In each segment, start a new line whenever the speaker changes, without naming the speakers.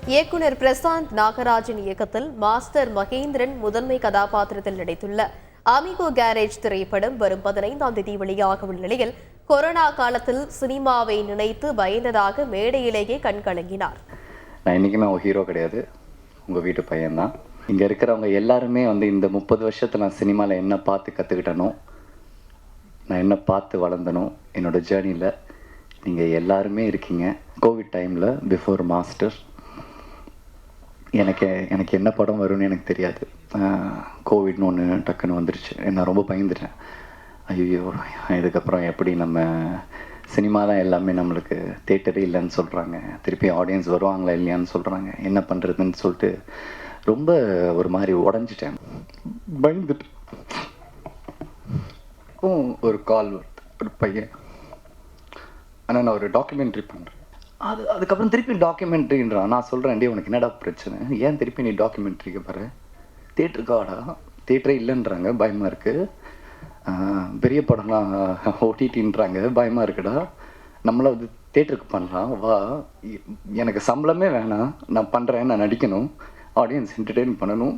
இயக்குனர் பிரசாந்த் நாகராஜின் இயக்கத்தில் மாஸ்டர் மகேந்திரன் முதன்மை கதாபாத்திரத்தில் நடித்துள்ள அமிகோ கேரேஜ் திரைப்படம் வரும் 15ஆம் தேதி வெளியாக உள்ள நிலையில் கொரோனா காலத்தில் சினிமாவை நினைத்து பயந்ததாக மேடையிலேயே கண்கலங்கினார்.
நான் இன்னைக்குமே ஒரு ஹீரோ கிடையாது, உங்க வீட்டு பையன்தான். இங்க இருக்கிறவங்க எல்லாருமே இந்த 30 வருஷத்துல நான் சினிமாவில் என்ன பார்த்து கற்றுக்கிட்டனோ, நான் என்ன பார்த்து வளர்ந்தனோ, என்னோட ஜேர்னியில் நீங்கள் எல்லாருமே இருக்கீங்க. கோவிட் டைமில் பிஃபோர் மாஸ்டர் எனக்கு என்ன படம் வரும்னு எனக்கு தெரியாது. கோவிட்னு ஒன்று டக்குன்னு வந்துருச்சு. நான் ரொம்ப பயந்துட்டேன். ஐயோ, இதுக்கப்புறம் எப்படி நம்ம சினிமா தான் எல்லாமே, நம்மளுக்கு தேட்டரே இல்லைன்னு சொல்கிறாங்க, திருப்பி ஆடியன்ஸ் வருவாங்களா இல்லையான்னு சொல்கிறாங்க, என்ன பண்ணுறதுன்னு சொல்லிட்டு ரொம்ப ஒரு மாதிரி உடஞ்சிட்டேன், பயந்துட்டு. ஒரு கால் வருது, ஒரு பையன், ஆனால் நான் ஒரு டாக்குமெண்ட்ரி பண்ணுறேன். அதுக்கப்புறம் திருப்பி டாக்குமெண்ட்ரின்றான். நான் சொல்கிறேன், டே உனக்கு என்னடா பிரச்சனை, ஏன் திருப்பி நீ டாக்குமெண்ட்ரிக்கு பாரு, தேட்டருக்காடா, தேட்டரே இல்லைன்றாங்க, பயமாக இருக்குது, பெரிய படம்லாம் ஓடிடின்றாங்க, பயமாக இருக்குடா, நம்மள தேட்டருக்கு பண்ணலாம், வா, எனக்கு சம்பளமே வேணாம், நான் பண்ணுறேன், நான் நடிக்கணும், ஆடியன்ஸ் என்டர்டெயின் பண்ணணும்,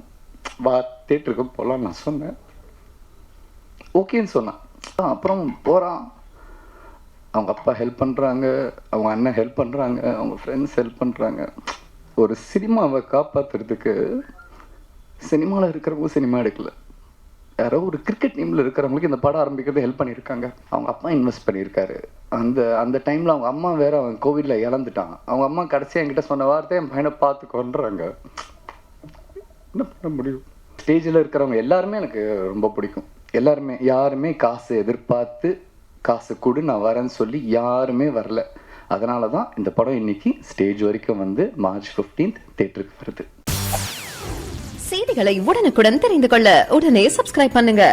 வா தேட்டருக்கு போகலாம் நான் சொன்னேன். ஓகேன்னு சொன்னான். அப்புறம் போகிறான், அவங்க அப்பா ஹெல்ப் பண்ணுறாங்க, அவங்க அண்ணன் ஹெல்ப் பண்ணுறாங்க, அவங்க ஃப்ரெண்ட்ஸ் ஹெல்ப் பண்ணுறாங்க. ஒரு சினிமாவை காப்பாற்றுறதுக்கு சினிமாவில் இருக்கிறவங்க சினிமா எடுக்கல, யாரோ ஒரு கிரிக்கெட் டீமில் இருக்கிறவங்களுக்கு இந்த படம் ஆரம்பிக்கிறது ஹெல்ப் பண்ணியிருக்காங்க. அவங்க அப்பா இன்வெஸ்ட் பண்ணியிருக்காரு. அந்த டைமில் அவங்க அம்மா வேற அவன் கோவிடில் இழந்துட்டான். அவங்க அம்மா கடைசியாக என்கிட்ட சொன்ன வார்த்தை, என் பையனை பார்த்து கொண்டுறாங்க. என்ன பண்ண முடியும்? ஸ்டேஜில் இருக்கிறவங்க எல்லாருமே எனக்கு ரொம்ப பிடிக்கும். எல்லாருமே, யாருமே காசு எதிர்பார்த்து காசு கொடு நான் வரேன்னு சொல்லி யாருமே வரல. அதனால தான் இந்த படம் இன்னைக்கு ஸ்டேஜ் வரைக்கும் மார்ச் 15 தியேட்டருக்கு வருது.
செய்திகளை உடனுக்குடன் தெரிந்து கொள்ள உடனே சப்ஸ்கிரைப் பண்ணுங்க.